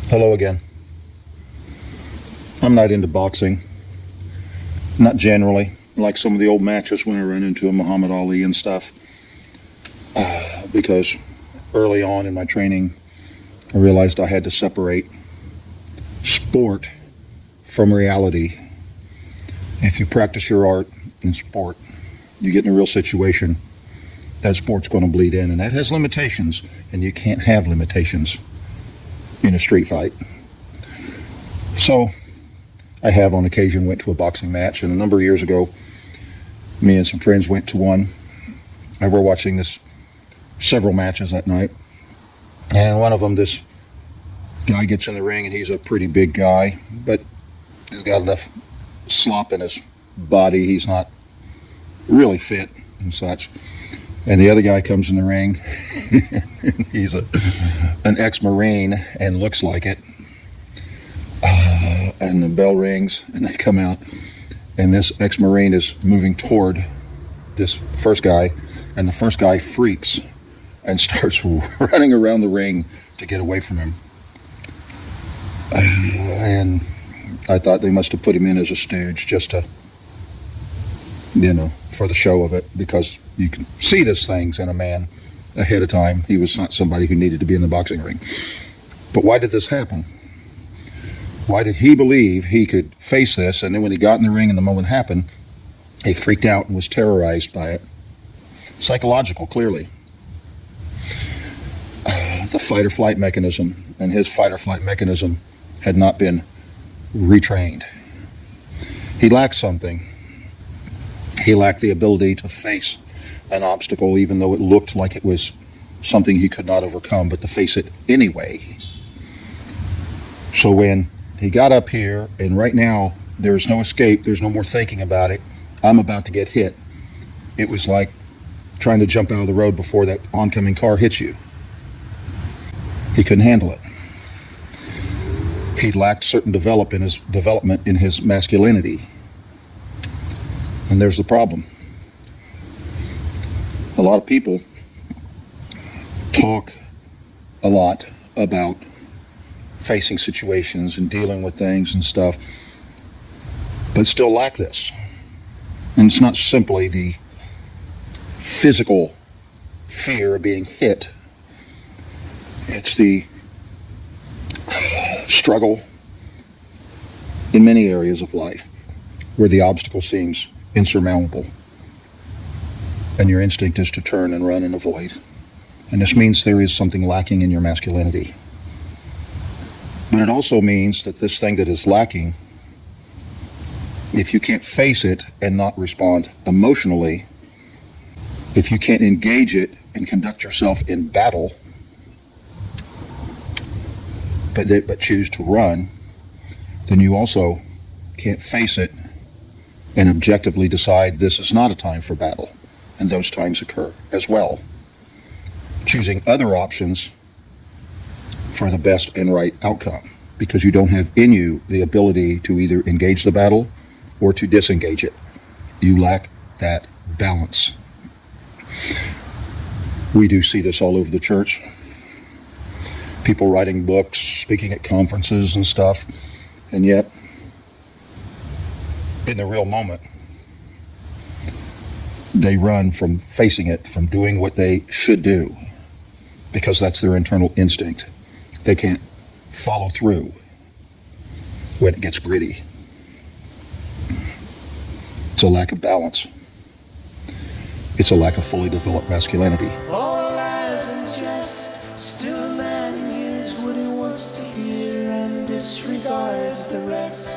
Hello again. I'm not into boxing. Not generally. Like some of the old matches when I ran into a Muhammad Ali and stuff. Because early on in my training, I realized I had to separate sport from reality. If you practice your art in sport, you get in a real situation, that sport's going to bleed in, and that has limitations, and you can't have limitations in a street fight. So I have on occasion went to a boxing match, and a number of years ago, me and some friends went to one. I were watching several matches that night, and in one of them, this guy gets in the ring, and he's a pretty big guy, but he's got enough slop in his body. He's not really fit and such. And the other guy comes in the ring. He's an ex-Marine and looks like it. And the bell rings, and they come out, and this ex-Marine is moving toward this first guy, and the first guy freaks and starts running around the ring to get away from him. And I thought they must have put him in as a stooge just to, for the show of it, because you can see these things in a man ahead of time. He was not somebody who needed to be in the boxing ring. But why did this happen? Why did he believe he could face this, and then when he got in the ring and the moment happened, he freaked out and was terrorized by it? Psychological, clearly. The fight-or-flight mechanism, and his fight-or-flight mechanism had not been retrained. He lacked something. He lacked the ability to face an obstacle, even though it looked like it was something he could not overcome, but to face it anyway. So when he got up here, and right now there's no escape, there's no more thinking about it, I'm about to get hit. It was like trying to jump out of the road before that oncoming car hits you. He couldn't handle it. He lacked certain development in his masculinity. And there's the problem. A lot of people talk a lot about facing situations and dealing with things and stuff, but still lack this. And it's not simply the physical fear of being hit. It's the struggle in many areas of life where the obstacle seems insurmountable, and your instinct is to turn and run and avoid. And this means there is something lacking in your masculinity. But it also means that this thing that is lacking, if you can't face it and not respond emotionally, if you can't engage it and conduct yourself in battle, but choose to run, then you also can't face it and objectively decide this is not a time for battle. And those times occur as well. Choosing other options for the best and right outcome, because you don't have in you the ability to either engage the battle or to disengage it. You lack that balance. We do see this all over the church. People writing books, speaking at conferences and stuff, and yet in the real moment, they run from facing it, from doing what they should do, because that's their internal instinct. They can't follow through when it gets gritty. It's a lack of balance. It's a lack of fully developed masculinity. All lies and jest, still a man hears what he wants to hear and disregards the rest.